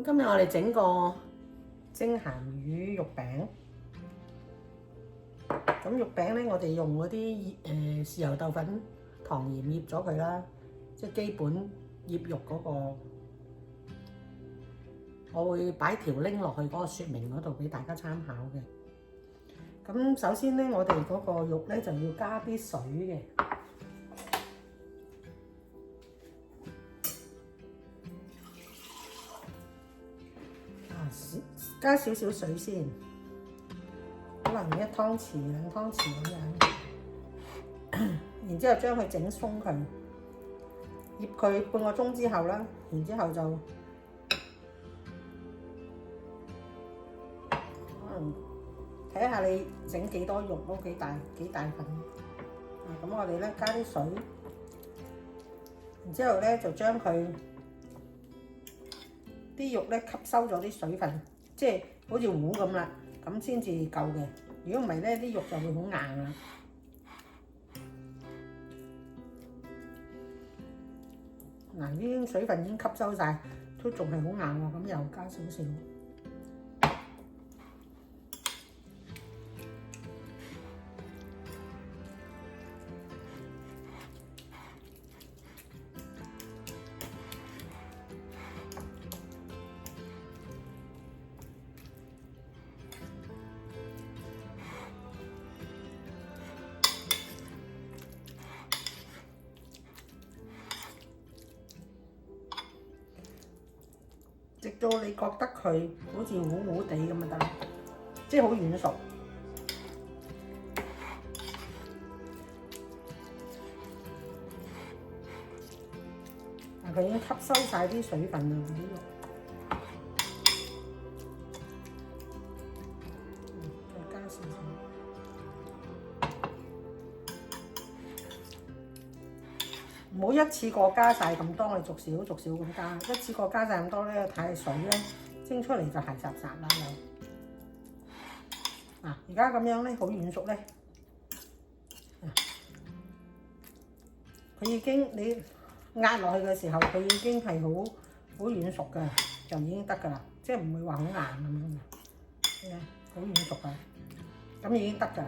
咁今日我哋整個蒸鹹魚肉餅。咁肉餅咧，我哋用嗰啲豉油豆粉、糖鹽醃咗佢啦，即係基本醃肉嗰個。我會擺條 link 落去嗰個説明嗰度俾大家參考嘅。咁首先咧，我哋嗰個肉咧就要加啲水嘅。加少少水先，可能1湯匙、2湯匙咁樣。然之後將佢整鬆佢，醃佢半個鐘之後啦，然之後就可能睇下你整幾多肉咯，幾大份。咁我哋咧加啲水，然之後咧就將佢啲肉咧吸收咗啲水分。即係好似糊咁啦，咁先至夠嘅。如果唔係咧，啲肉就會好硬啦。嗱，啲水分已經吸收晒，都仲係好硬喎，咁又加少少。直到你覺得佢好似糊糊地咁就得，即係好軟熟。佢已經吸收晒啲水分啦，啲肉。再加少少。唔好一次過加晒咁多，你逐少逐少咁加。一次過加晒咁多咧，太水咧，蒸出嚟就係雜雜啦又。嗱，而家咁樣咧，好軟熟咧。佢已經你壓落去嘅時候，佢已經係好軟熟嘅，就已經得㗎啦，即係唔會話好硬咁樣嘅。好軟熟㗎，咁已經得㗎啦。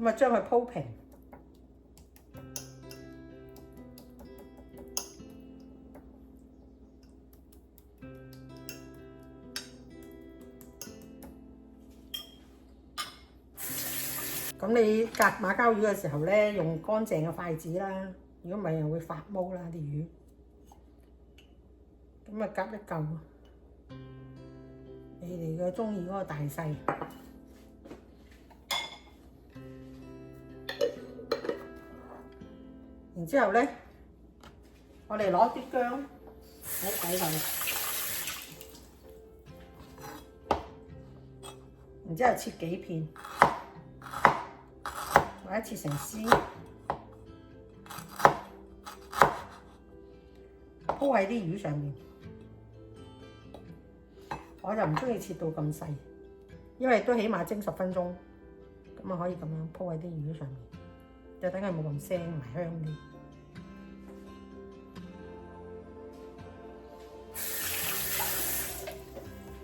咁啊，將佢鋪平。咁你隔馬鮫魚嘅時候咧，用乾淨嘅筷子啦，如果唔係又會發毛啦啲魚。咁啊，夾一嚿，你哋嘅中意嗰個大細。然之後咧，我哋攞啲薑喺底度，然之後切幾片，或者切成絲，鋪喺啲魚上面。我就唔中意切到咁細，因為都起碼蒸10分鐘，咁啊可以咁樣鋪喺啲魚上面，就等佢冇咁腥埋香啲。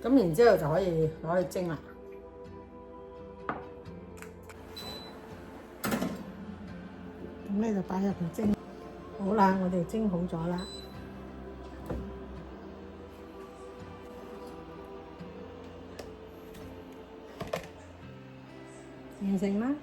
咁然之後就可以攞去蒸啦。咁咧就擺入去蒸。好啦，我哋蒸好咗啦，完成啦。